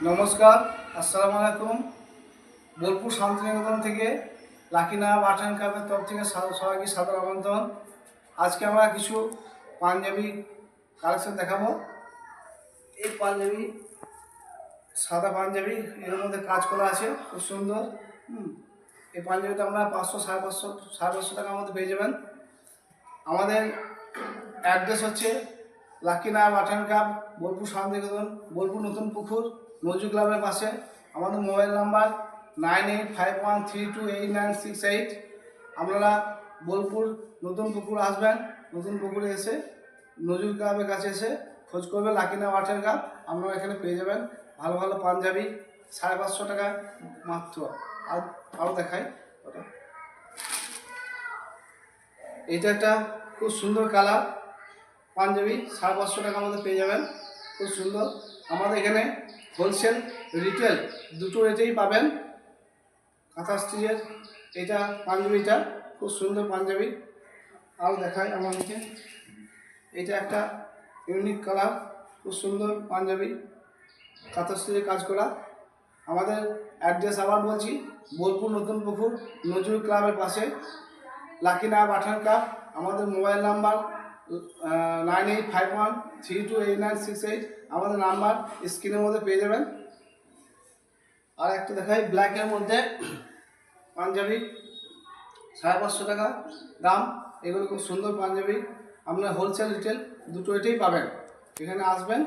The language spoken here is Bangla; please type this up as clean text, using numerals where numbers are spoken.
নমস্কার, আসসালামু আলাইকুম। বোলপুর শান্তিনিকেতন থেকে লাকিনা আর্ট অ্যান্ড ক্রাফটের তরফ থেকে সবাইকে সাদর আমন্ত্রণ। আজকে আমরা কিছু পাঞ্জাবি কালেকশন দেখাবো। এই পাঞ্জাবি সাদা পাঞ্জাবি, এর মধ্যে কাজ করা আছে, খুব সুন্দর। এই পাঞ্জাবিটা আমরা 500 550 টাকার মধ্যে পেয়ে যাবেন। আমাদের অ্যাড্রেস হচ্ছে লাকিনা art and craft, Bolpur Santiniketan, Bolpur Natun Pukur, Nazrul ক্লাবের পাশে। আমাদের মোবাইল নাম্বার 9851328968। আপনারা বোলপুর নতুন পুকুর আসবেন, নতুন পুকুরে এসে নজরুল ক্লাবের কাছে এসে খোঁজ করবেন লাকিনা আর্ট অ্যান্ড ক্রাফট। আপনারা এখানে পেয়ে যাবেন ভালো ভালো পাঞ্জাবি 550 টাকা মাত্র। আর আরও দেখাই ওটা, এটা একটা খুব সুন্দর কালার পাঞ্জাবি, 550 টাকার মধ্যে পেয়ে যাবেন, খুব সুন্দর। আমাদের এখানে হোলসেল রিটেল দুটো রেটেই পাবেন। কাঁথা স্টিচের এটা পাঞ্জাবিটা খুব সুন্দর পাঞ্জাবি। আরও দেখাই আমাদেরকে, এটা একটা ইউনিক কালার, খুব সুন্দর পাঞ্জাবি, কাঁথা স্টিচের কাজ করা। আমাদের অ্যাড্রেস আবার বলছি, বোলপুর নতুন পুকুর, নজরুল ক্লাবের পাশে, লাকিনা আর্ট অ্যান্ড ক্রাফট। আমাদের মোবাইল নাম্বার 9851328968। আমাদের নাম্বার স্ক্রিনের মধ্যে পেয়ে যাবেন। আর একটা দেখাই, ব্ল্যাকের মধ্যে পাঞ্জাবি, 550 টাকা দাম। এগুলো খুব সুন্দর পাঞ্জাবি, আপনার হোলসেল রিটেল দুটো এটাই পাবেন। এখানে আসবেন,